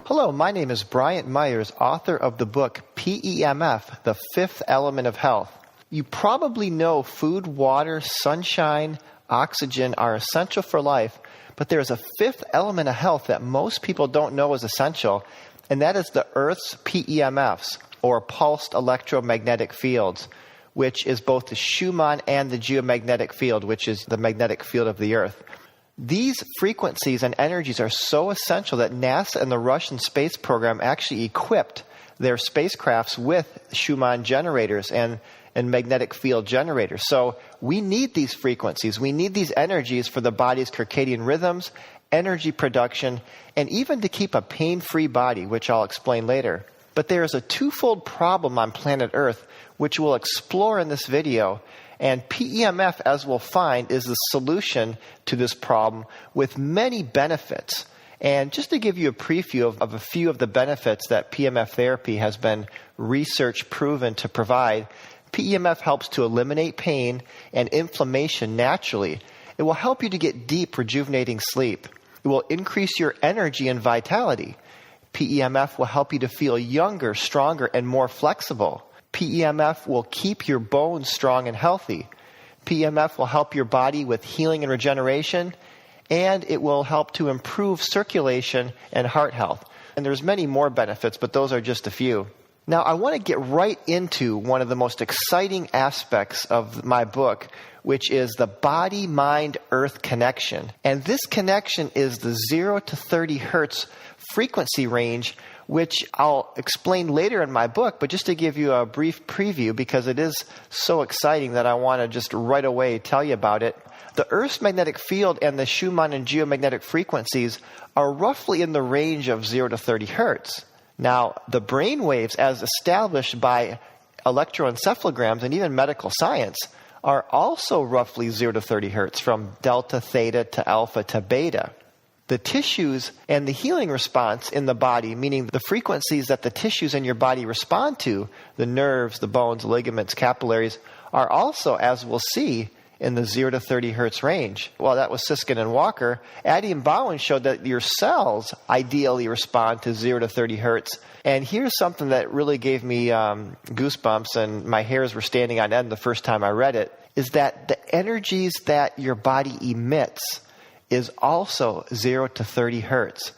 Hello, my name is Bryant Myers, author of the book PEMF, The Fifth Element of Health. You probably know food, water, sunshine, oxygen are essential for life, but there's a fifth element of health that most people don't know is essential, and that is the Earth's PEMFs, or pulsed electromagnetic fields, which is both the Schumann and the geomagnetic field, which is the magnetic field of the Earth. These frequencies and energies are so essential that NASA and the Russian space program actually equipped their spacecrafts with Schumann generators and magnetic field generators. So we need these frequencies. We need these energies for the body's circadian rhythms, energy production, and even to keep a pain-free body, which I'll explain later. But there is a twofold problem on planet Earth, which we'll explore in this video. And PEMF, as we'll find, is the solution to this problem with many benefits. And just to give you a preview of a few of the benefits that PEMF therapy has been research proven to provide, PEMF helps to eliminate pain and inflammation naturally. It will help you to get deep, rejuvenating sleep. It will increase your energy and vitality. PEMF will help you to feel younger, stronger, and more flexible. PEMF will keep your bones strong and healthy. PEMF will help your body with healing and regeneration, and it will help to improve circulation and heart health. And there's many more benefits, but those are just a few. Now, I want to get right into one of the most exciting aspects of my book, which is the body-mind-earth connection. And this connection is the 0 to 30 hertz frequency range, which I'll explain later in my book, but just to give you a brief preview, because it is so exciting that I want to just right away tell you about it. The Earth's magnetic field and the Schumann and geomagnetic frequencies are roughly in the range of 0 to 30 hertz. Now, the brain waves, as established by electroencephalograms and even medical science, are also roughly 0 to 30 hertz, from delta, theta to alpha to beta. The tissues and the healing response in the body, meaning the frequencies that the tissues in your body respond to, the nerves, the bones, ligaments, capillaries, are also, as we'll see, in the 0 to 30 hertz range. Well, that was Siskin and Walker. Addy and Bowen showed that your cells ideally respond to 0 to 30 hertz. And here's something that really gave me goosebumps, and my hairs were standing on end the first time I read it, is that the energies that your body emits is also 0 to 30 hertz.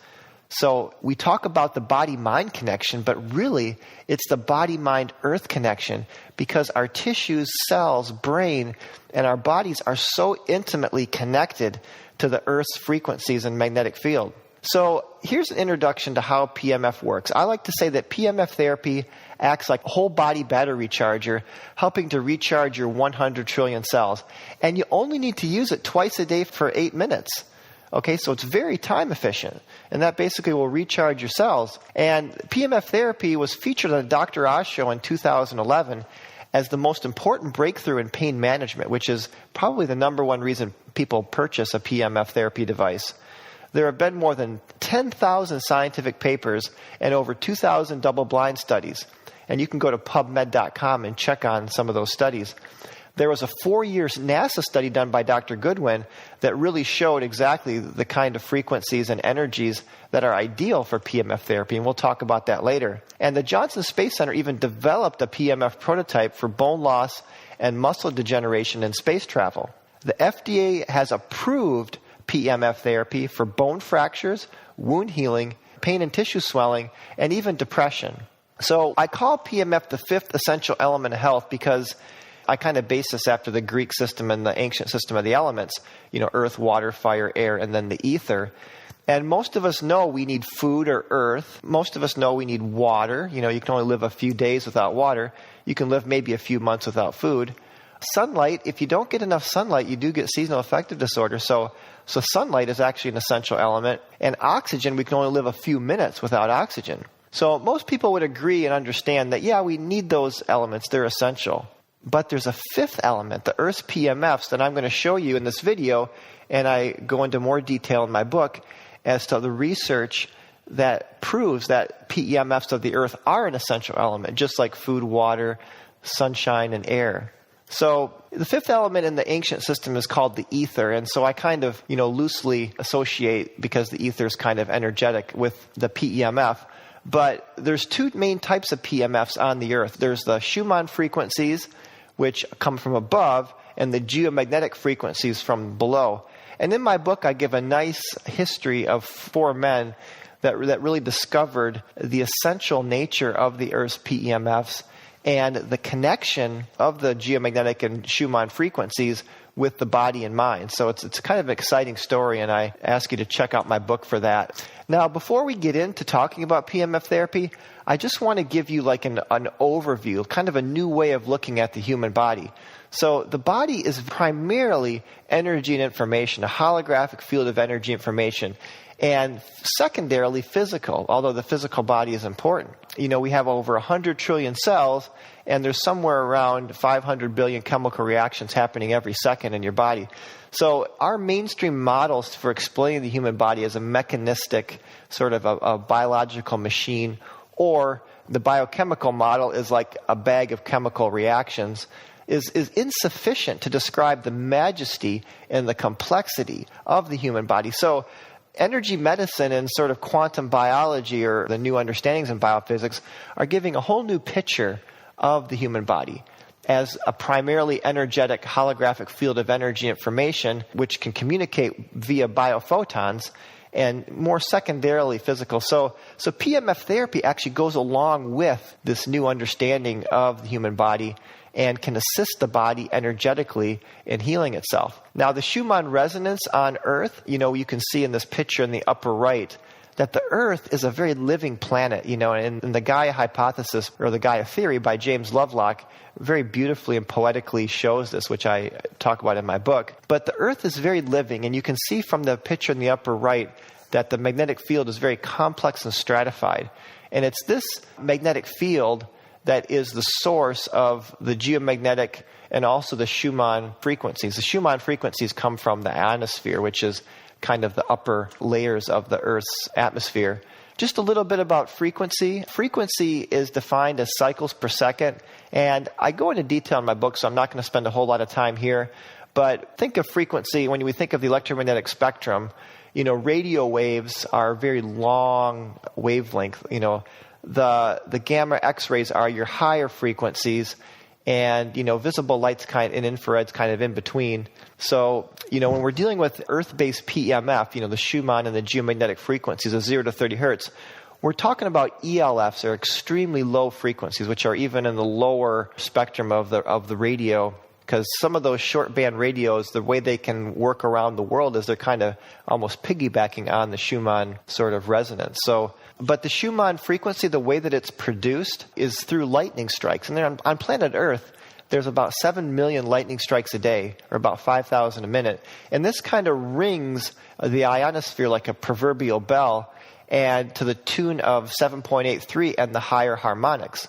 So we talk about the body-mind connection, but really it's the body-mind-earth connection, because our tissues, cells, brain, and our bodies are so intimately connected to the Earth's frequencies and magnetic field. So here's an introduction to how PEMF works. I like to say that PEMF therapy acts like a whole body battery charger, helping to recharge your 100 trillion cells. And you only need to use it twice a day for 8 minutes. Okay, so it's very time efficient, and that basically will recharge your cells. And PEMF therapy was featured on the Dr. Oz show in 2011 as the most important breakthrough in pain management, which is probably the number one reason people purchase a PEMF therapy device. There have been more than 10,000 scientific papers and over 2,000 double-blind studies. And you can go to PubMed.com and check on some of those studies. There was a 4-year NASA study done by Dr. Goodwin that really showed exactly the kind of frequencies and energies that are ideal for PEMF therapy, and we'll talk about that later. And the Johnson Space Center even developed a PEMF prototype for bone loss and muscle degeneration in space travel. The FDA has approved PEMF therapy for bone fractures, wound healing, pain and tissue swelling, and even depression. So I call PEMF the fifth essential element of health because I kind of base this after the Greek system and the ancient system of the elements, earth, water, fire, air, and then the ether. And most of us know we need food or earth. Most of us know we need water. You can only live a few days without water. You can live maybe a few months without food. Sunlight, if you don't get enough sunlight, you do get seasonal affective disorder. So sunlight is actually an essential element. And oxygen, we can only live a few minutes without oxygen. So most people would agree and understand that, yeah, we need those elements. They're essential. But there's a fifth element, the Earth's PEMFs, that I'm going to show you in this video, and I go into more detail in my book as to the research that proves that PEMFs of the Earth are an essential element, just like food, water, sunshine, and air. So the fifth element in the ancient system is called the ether. And so I kind of, loosely associate, because the ether is kind of energetic, with the PEMF. But there's two main types of PEMFs on the Earth. There's the Schumann frequencies, which come from above, and the geomagnetic frequencies from below. And in my book, I give a nice history of 4 men that really discovered the essential nature of the Earth's PEMFs and the connection of the geomagnetic and Schumann frequencies with the body and mind. So it's kind of an exciting story, and I ask you to check out my book for that. Now, before we get into talking about PEMF therapy, I just want to give you like an overview, kind of a new way of looking at the human body. So the body is primarily energy and information, a holographic field of energy information, and secondarily physical, although the physical body is important. We have over 100 trillion cells, and there's somewhere around 500 billion chemical reactions happening every second in your body. So our mainstream models for explaining the human body as a mechanistic, sort of a biological machine, or the biochemical model is like a bag of chemical reactions, is insufficient to describe the majesty and the complexity of the human body. So energy medicine and sort of quantum biology, or the new understandings in biophysics, are giving a whole new picture of the human body as a primarily energetic holographic field of energy information, which can communicate via biophotons, and more secondarily physical. So PEMF therapy actually goes along with this new understanding of the human body and can assist the body energetically in healing itself. Now, the Schumann resonance on Earth, you can see in this picture in the upper right that the Earth is a very living planet, and the Gaia hypothesis, or the Gaia theory by James Lovelock, very beautifully and poetically shows this, which I talk about in my book. But the Earth is very living, and you can see from the picture in the upper right that the magnetic field is very complex and stratified. And it's this magnetic field that is the source of the geomagnetic and also the Schumann frequencies. The Schumann frequencies come from the ionosphere, which is kind of the upper layers of the Earth's atmosphere. Just a little bit about frequency. Frequency is defined as cycles per second, and I go into detail in my book, so I'm not going to spend a whole lot of time here. But think of frequency, when we think of the electromagnetic spectrum, radio waves are very long wavelength. The gamma X-rays are your higher frequencies, and visible light's and infrared's kind of in between. So when we're dealing with Earth-based PEMF, the Schumann and the geomagnetic frequencies of 0 to 30 hertz, we're talking about ELFs, or extremely low frequencies, which are even in the lower spectrum of the radio. Because some of those short band radios, the way they can work around the world is they're kind of almost piggybacking on the Schumann sort of resonance. But the Schumann frequency, the way that it's produced, is through lightning strikes. And then on planet Earth, there's about 7 million lightning strikes a day, or about 5,000 a minute. And this kind of rings the ionosphere like a proverbial bell, and to the tune of 7.83 and the higher harmonics.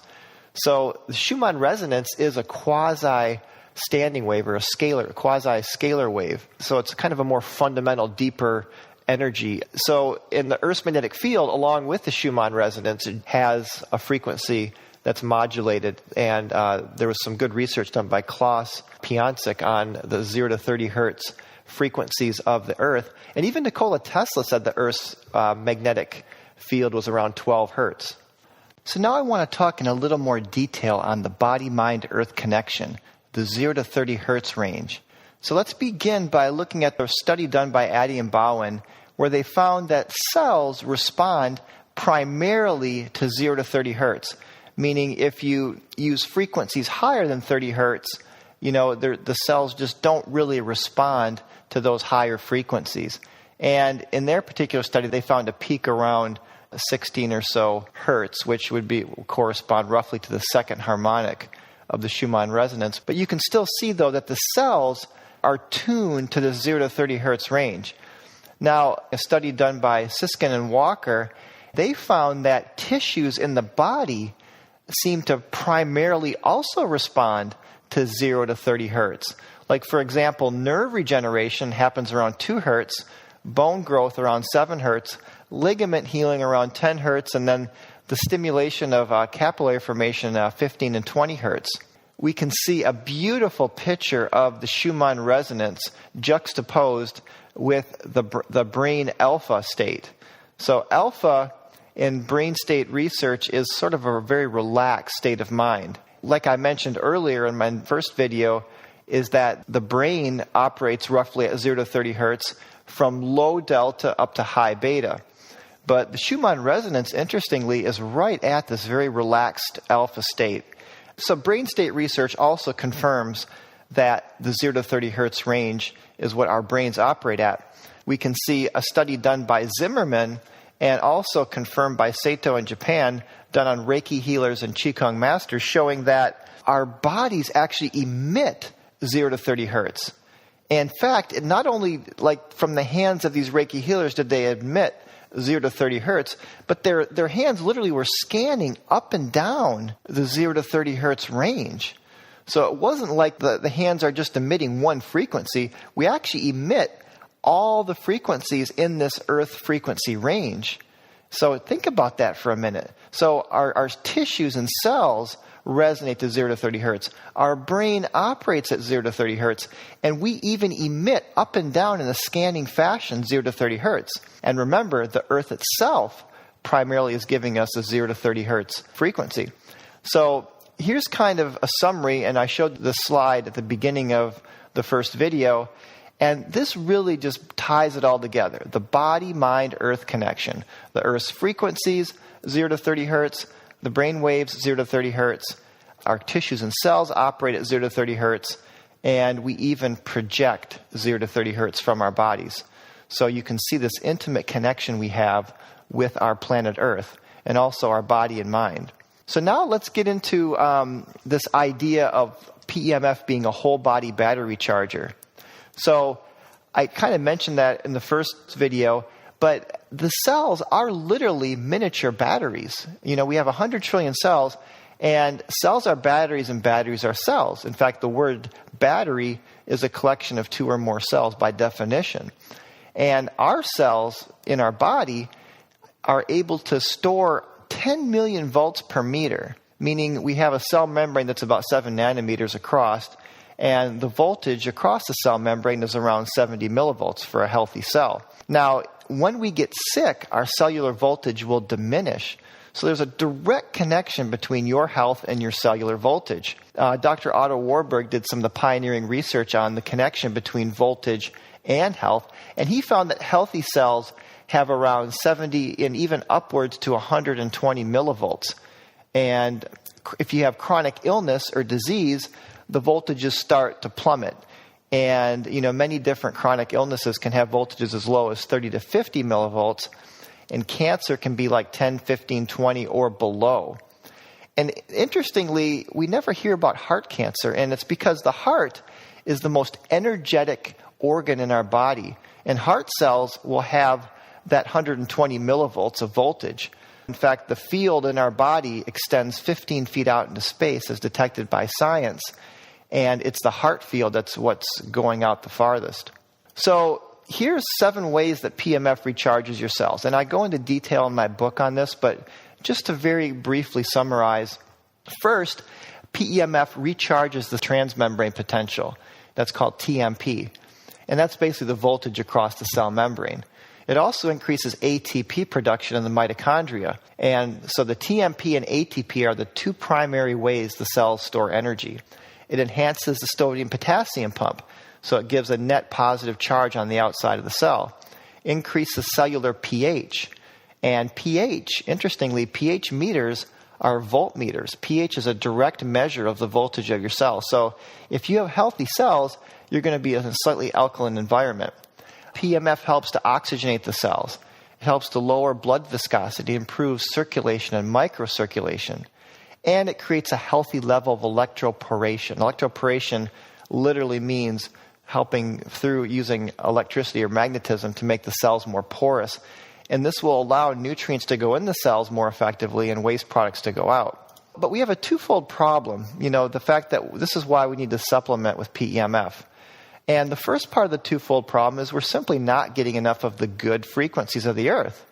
So the Schumann resonance is a quasi-standing wave, or a quasi-scalar wave. So it's kind of a more fundamental, deeper energy. So in the Earth's magnetic field, along with the Schumann resonance, it has a frequency that's modulated. And there was some good research done by Klaus Piancik on the 0 to 30 hertz frequencies of the Earth. And even Nikola Tesla said the Earth's magnetic field was around 12 hertz. So now I want to talk in a little more detail on the body-mind-earth connection, the 0 to 30 hertz range. So let's begin by looking at the study done by Addy and Bowen, where they found that cells respond primarily to 0 to 30 hertz, meaning if you use frequencies higher than 30 hertz, the cells just don't really respond to those higher frequencies. And in their particular study, they found a peak around 16 or so hertz, which would correspond roughly to the second harmonic of the Schumann resonance. But you can still see, though, that the cells are tuned to the 0 to 30 hertz range. Now, a study done by Siskin and Walker, they found that tissues in the body seem to primarily also respond to 0 to 30 hertz. Like, for example, nerve regeneration happens around 2 hertz, bone growth around 7 hertz, ligament healing around 10 hertz, and then the stimulation of capillary formation 15 and 20 hertz. we can see a beautiful picture of the Schumann resonance juxtaposed with the brain alpha state. So alpha in brain state research is sort of a very relaxed state of mind. Like I mentioned earlier in my first video, is that the brain operates roughly at 0 to 30 hertz from low delta up to high beta. But the Schumann resonance, interestingly, is right at this very relaxed alpha state. So brain state research also confirms that the 0 to 30 hertz range is what our brains operate at. We can see a study done by Zimmerman and also confirmed by Sato in Japan, done on Reiki healers and Qigong masters, showing that our bodies actually emit 0 to 30 hertz. In fact, it not only like from the hands of these Reiki healers did they emit 0 to 30 hertz, but their hands literally were scanning up and down the 0 to 30 hertz range. So it wasn't like the hands are just emitting one frequency. We actually emit all the frequencies in this Earth frequency range. So think about that for a minute. So our tissues and cells resonate to 0 to 30 hertz. Our brain operates at 0 to 30 hertz, and we even emit up and down in a scanning fashion 0 to 30 hertz. And remember, the Earth itself primarily is giving us a 0 to 30 hertz frequency. So here's kind of a summary, and I showed the slide at the beginning of the first video, and this really just ties it all together. The body-mind-earth connection. The Earth's frequencies, 0 to 30 hertz, the brain waves, 0 to 30 hertz. Our tissues and cells operate at 0 to 30 hertz, and we even project 0 to 30 hertz from our bodies. So you can see this intimate connection we have with our planet Earth and also our body and mind. So now let's get into this idea of PEMF being a whole body battery charger. So I kind of mentioned that in the first video, but the cells are literally miniature batteries. You know, we have 100 trillion cells, and cells are batteries and batteries are cells. In fact, the word battery is a collection of two or more cells by definition. And our cells in our body are able to store 10 million volts per meter, meaning we have a cell membrane that's about 7 nanometers across, and the voltage across the cell membrane is around 70 millivolts for a healthy cell. Now, when we get sick, our cellular voltage will diminish. So there's a direct connection between your health and your cellular voltage. Dr. Otto Warburg did some of the pioneering research on the connection between voltage and health, and he found that healthy cells have around 70 and even upwards to 120 millivolts. And if you have chronic illness or disease, the voltages start to plummet. And, you know, many different chronic illnesses can have voltages as low as 30 to 50 millivolts, and cancer can be like 10, 15, 20 or below. And interestingly, we never hear about heart cancer, and it's because the heart is the most energetic organ in our body, and heart cells will have that 120 millivolts of voltage. In fact, the field in our body extends 15 feet out into space as detected by science, and it's the heart field that's what's going out the farthest. So here's 7 ways that PEMF recharges your cells. And I go into detail in my book on this, but just to very briefly summarize, first, PEMF recharges the transmembrane potential. That's called TMP. And that's basically the voltage across the cell membrane. It also increases ATP production in the mitochondria. And so the TMP and ATP are the 2 primary ways the cells store energy. It enhances the sodium-potassium pump, so it gives a net positive charge on the outside of the cell. Increases cellular pH. And pH, interestingly, pH meters are voltmeters. pH is a direct measure of the voltage of your cells. So if you have healthy cells, you're going to be in a slightly alkaline environment. PEMF helps to oxygenate the cells. It helps to lower blood viscosity, improves circulation and microcirculation. And it creates a healthy level of electroporation. Electroporation literally means helping through using electricity or magnetism to make the cells more porous. And this will allow nutrients to go in the cells more effectively and waste products to go out. But we have a twofold problem, the fact that this is why we need to supplement with PEMF. And the first part of the twofold problem is we're simply not getting enough of the good frequencies of the Earth.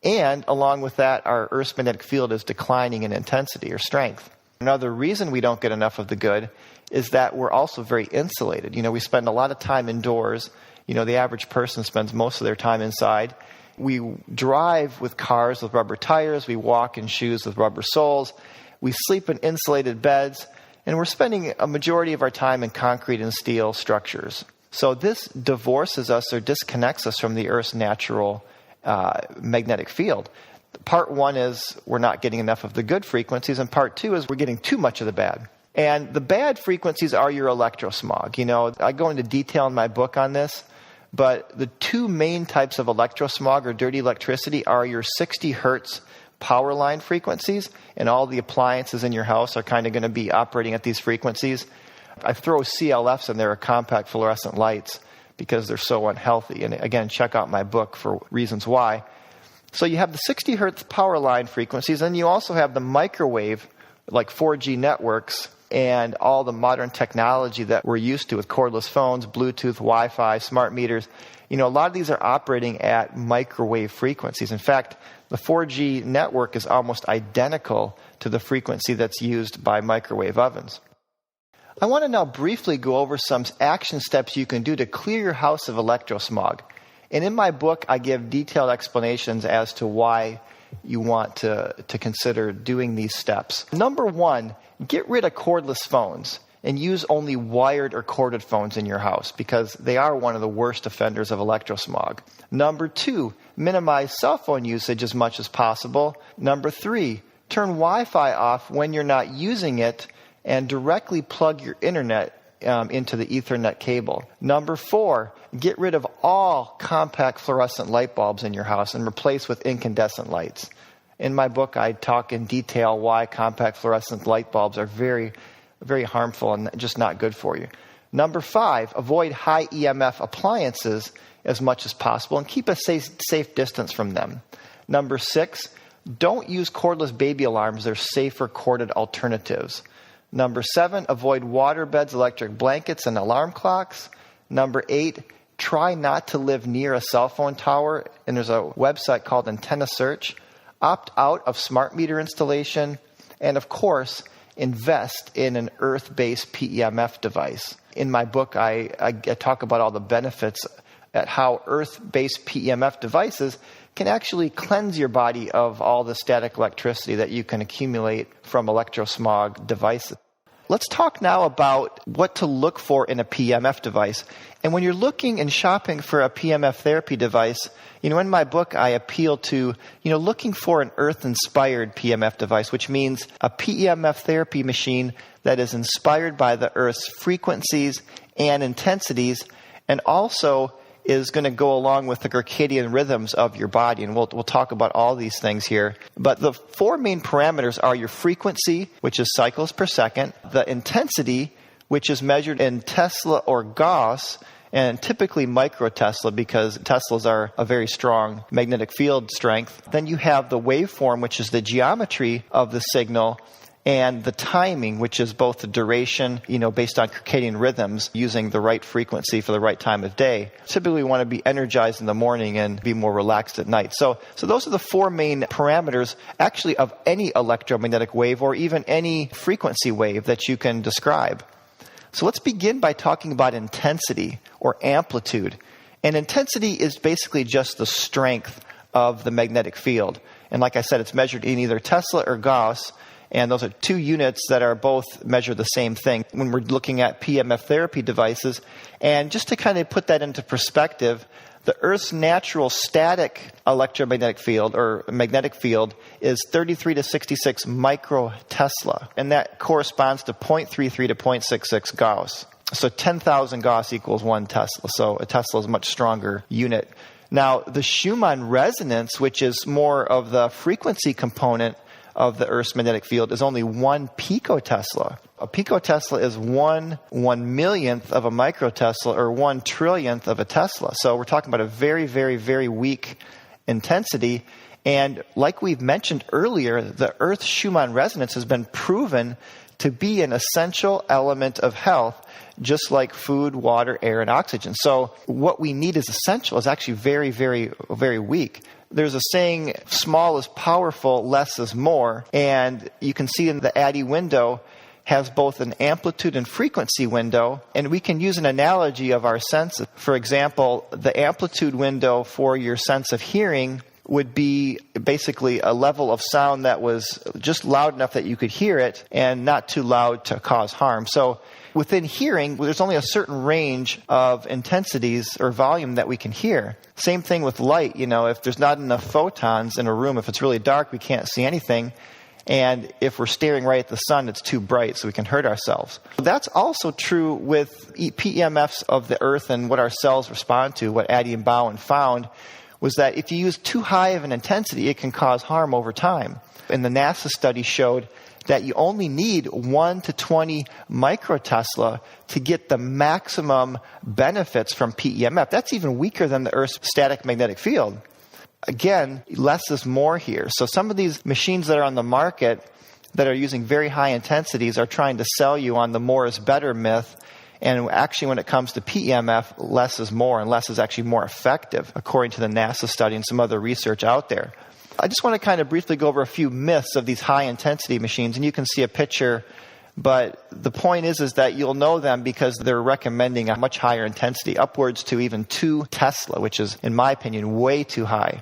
And along with that, our Earth's magnetic field is declining in intensity or strength. Another reason we don't get enough of the good is that we're also very insulated. We spend a lot of time indoors. The average person spends most of their time inside. We drive with cars with rubber tires. We walk in shoes with rubber soles. We sleep in insulated beds. And we're spending a majority of our time in concrete and steel structures. So this divorces us or disconnects us from the Earth's natural magnetic field. Part one is we're not getting enough of the good frequencies, and part two is we're getting too much of the bad. And the bad frequencies are your electrosmog. I go into detail in my book on this, but the two main types of electrosmog or dirty electricity are your 60 hertz power line frequencies, and all the appliances in your house are kind of going to be operating at these frequencies. I throw CLFs in there, or compact fluorescent lights, because they're so unhealthy. And again, check out my book for reasons why. So you have the 60 hertz power line frequencies, and you also have the microwave, like 4G networks, and all the modern technology that we're used to with cordless phones, Bluetooth, Wi-Fi, smart meters. A lot of these are operating at microwave frequencies. In fact, the 4G network is almost identical to the frequency that's used by microwave ovens. I want to now briefly go over some action steps you can do to clear your house of electrosmog. And in my book, I give detailed explanations as to why you want to consider doing these steps. Number one, get rid of cordless phones and use only wired or corded phones in your house, because they are one of the worst offenders of electrosmog. Number two, minimize cell phone usage as much as possible. Number three, turn Wi-Fi off when you're not using it and directly plug your internet into the Ethernet cable. Number four, get rid of all compact fluorescent light bulbs in your house and replace with incandescent lights. In my book, I talk in detail why compact fluorescent light bulbs are very, very harmful and just not good for you. Number five, avoid high EMF appliances as much as possible and keep a safe distance from them. Number six, don't use cordless baby alarms. They're safer corded alternatives. Number seven, avoid water beds, electric blankets, and alarm clocks. Number eight, try not to live near a cell phone tower. And there's a website called Antenna Search. Opt out of smart meter installation. And of course, invest in an earth-based PEMF device. In my book, I talk about all the benefits at how earth-based PEMF devices can actually cleanse your body of all the static electricity that you can accumulate from electrosmog devices. Let's talk now about what to look for in a PEMF device. And when you're looking and shopping for a PEMF therapy device, in my book, I appeal to, looking for an earth-inspired PEMF device, which means a PEMF therapy machine that is inspired by the Earth's frequencies and intensities, and also is going to go along with the circadian rhythms of your body. And we'll talk about all these things here. But the four main parameters are your frequency, which is cycles per second, the intensity, which is measured in Tesla or Gauss, and typically microtesla, because Teslas are a very strong magnetic field strength. Then you have the waveform, which is the geometry of the signal, and the timing, which is both the duration, based on circadian rhythms, using the right frequency for the right time of day. Typically, we want to be energized in the morning and be more relaxed at night. So those are the four main parameters, actually, of any electromagnetic wave or even any frequency wave that you can describe. So let's begin by talking about intensity or amplitude. And intensity is basically just the strength of the magnetic field. And like I said, it's measured in either Tesla or Gauss. And those are two units that are both measure the same thing when we're looking at PEMF therapy devices. And just to kind of put that into perspective, the Earth's natural static electromagnetic field or magnetic field is 33 to 66 microtesla. And that corresponds to 0.33 to 0.66 Gauss. So 10,000 Gauss equals 1 Tesla. So a Tesla is a much stronger unit. Now, the Schumann resonance, which is more of the frequency component of the Earth's magnetic field, is only 1 picotesla. A picotesla is 1/1,000,000th of a microtesla, or 1/1,000,000,000th of a Tesla. So we're talking about a very, very, very weak intensity. And like we've mentioned earlier, the Earth's Schumann resonance has been proven to be an essential element of health, just like food, water, air, and oxygen. So what we need is essential is actually very, very, very weak. There's a saying, small is powerful, less is more. And you can see in the ADDI window has both an amplitude and frequency window. And we can use an analogy of our senses. For example, the amplitude window for your sense of hearing would be basically a level of sound that was just loud enough that you could hear it and not too loud to cause harm. So within hearing, there's only a certain range of intensities or volume that we can hear. Same thing with light. If there's not enough photons in a room, if it's really dark, we can't see anything. And if we're staring right at the sun, it's too bright, so we can hurt ourselves. That's also true with PEMFs of the earth and what our cells respond to. What Addy and Bowen found was that if you use too high of an intensity, it can cause harm over time. And the NASA study showed that you only need 1 to 20 microtesla to get the maximum benefits from PEMF. That's even weaker than the Earth's static magnetic field. Again, less is more here. So some of these machines that are on the market that are using very high intensities are trying to sell you on the more is better myth. And actually, when it comes to PEMF, less is more, and less is actually more effective, according to the NASA study and some other research out there. I just want to kind of briefly go over a few myths of these high-intensity machines, and you can see a picture, but the point is that you'll know them because they're recommending a much higher intensity, upwards to even 2 Tesla, which is, in my opinion, way too high.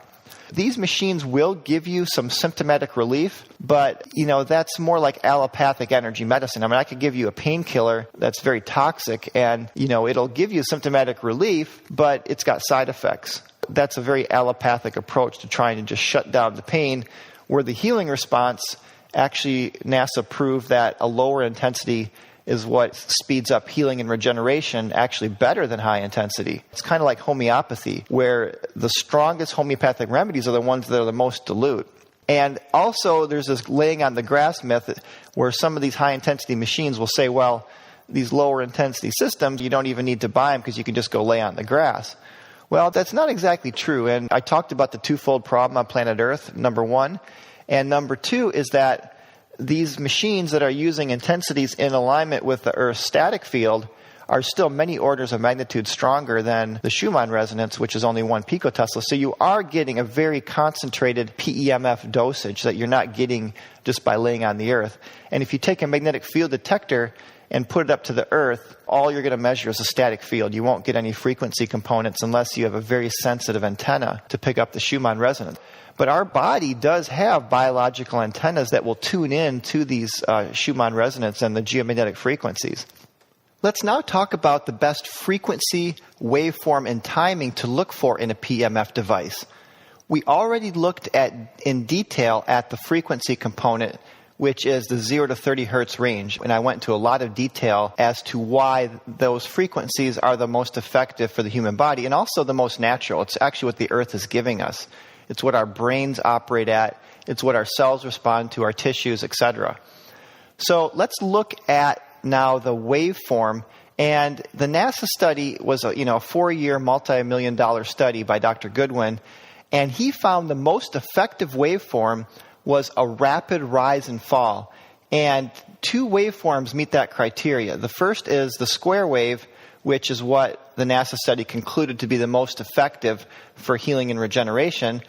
These machines will give you some symptomatic relief, but, that's more like allopathic energy medicine. I could give you a painkiller that's very toxic and, it'll give you symptomatic relief, but it's got side effects. That's a very allopathic approach to trying to just shut down the pain, where the healing response, actually, NASA proved that a lower intensity is what speeds up healing and regeneration, actually better than high intensity. It's kind of like homeopathy, where the strongest homeopathic remedies are the ones that are the most dilute. And also, there's this laying on the grass myth where some of these high-intensity machines will say, well, these lower-intensity systems, you don't even need to buy them because you can just go lay on the grass. Well, that's not exactly true. And I talked about the twofold problem on planet Earth, number one. And number two is that these machines that are using intensities in alignment with the Earth's static field are still many orders of magnitude stronger than the Schumann resonance, which is only 1 picotesla. So you are getting a very concentrated PEMF dosage that you're not getting just by laying on the Earth. And if you take a magnetic field detector and put it up to the Earth, all you're going to measure is a static field. You won't get any frequency components unless you have a very sensitive antenna to pick up the Schumann resonance. But our body does have biological antennas that will tune in to these Schumann resonance and the geomagnetic frequencies. Let's now talk about the best frequency, waveform, and timing to look for in a PEMF device. We already looked in detail at the frequency component, which is the 0 to 30 hertz range. And I went into a lot of detail as to why those frequencies are the most effective for the human body and also the most natural. It's actually what the Earth is giving us. It's what our brains operate at. It's what our cells respond to, our tissues, etc. So let's look at now the waveform. And the NASA study was a 4-year, multi-million-dollar study by Dr. Goodwin. And he found the most effective waveform was a rapid rise and fall. And 2 waveforms meet that criteria. The first is the square wave, which is what the NASA study concluded to be the most effective for healing and regeneration,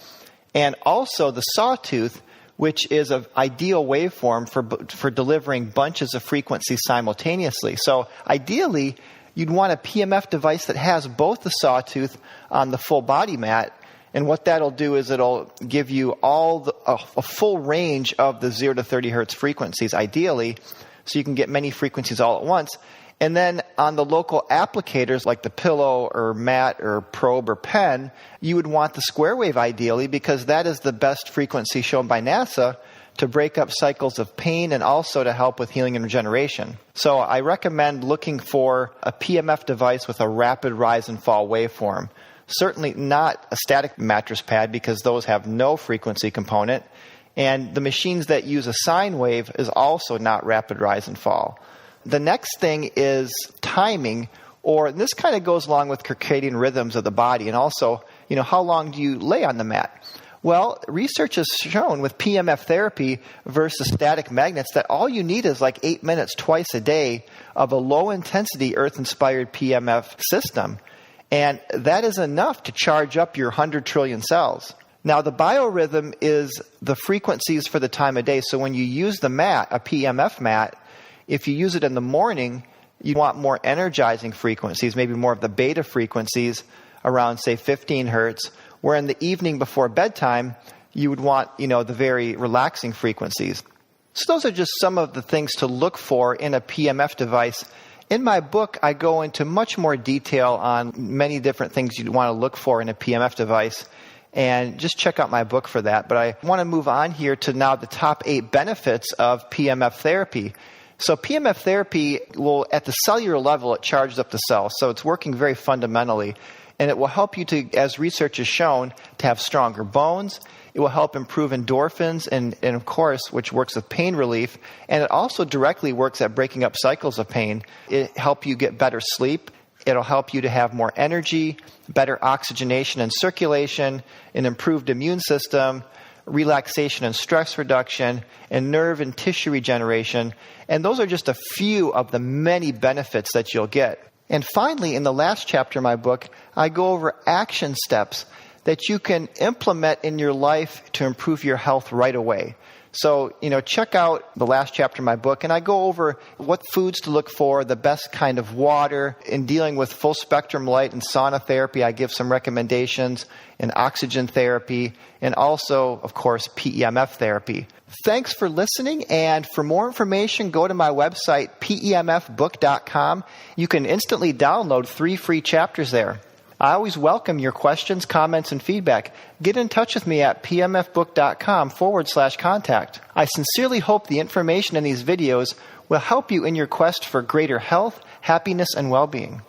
and also the sawtooth, which is an ideal waveform for delivering bunches of frequencies simultaneously. So ideally, you'd want a PEMF device that has both the sawtooth on the full body mat, and what that'll do is it'll give you a full range of the 0 to 30 hertz frequencies, ideally, so you can get many frequencies all at once. And then on the local applicators like the pillow or mat or probe or pen, you would want the square wave ideally because that is the best frequency shown by NASA to break up cycles of pain and also to help with healing and regeneration. So I recommend looking for a PEMF device with a rapid rise and fall waveform. Certainly not a static mattress pad because those have no frequency component. And the machines that use a sine wave is also not rapid rise and fall. The next thing is timing, or this kind of goes along with circadian rhythms of the body, and also, how long do you lay on the mat? Well, research has shown with PEMF therapy versus static magnets that all you need is like 8 minutes twice a day of a low-intensity Earth-inspired PEMF system, and that is enough to charge up your 100 trillion cells. Now, the biorhythm is the frequencies for the time of day. So when you use the mat, a PEMF mat, if you use it in the morning, you want more energizing frequencies, maybe more of the beta frequencies around, say, 15 hertz, where in the evening before bedtime, you would want, the very relaxing frequencies. So those are just some of the things to look for in a PEMF device. In my book, I go into much more detail on many different things you'd want to look for in a PEMF device. And just check out my book for that. But I want to move on here to now the top 8 benefits of PEMF therapy. So PEMF therapy will, at the cellular level, it charges up the cells. So it's working very fundamentally. And it will help you to, as research has shown, to have stronger bones. It will help improve endorphins and of course, which works with pain relief. And it also directly works at breaking up cycles of pain. It helps you get better sleep. It'll help you to have more energy, better oxygenation and circulation, an improved immune system, relaxation and stress reduction, and nerve and tissue regeneration. And those are just a few of the many benefits that you'll get. And finally, in the last chapter of my book, I go over action steps that you can implement in your life to improve your health right away. So, check out the last chapter of my book, and I go over what foods to look for, the best kind of water. In dealing with full spectrum light and sauna therapy, I give some recommendations in oxygen therapy, and also, of course, PEMF therapy. Thanks for listening, and for more information, go to my website, PEMFbook.com. You can instantly download 3 free chapters there. I always welcome your questions, comments, and feedback. Get in touch with me at PEMFbook.com/contact. I sincerely hope the information in these videos will help you in your quest for greater health, happiness, and well-being.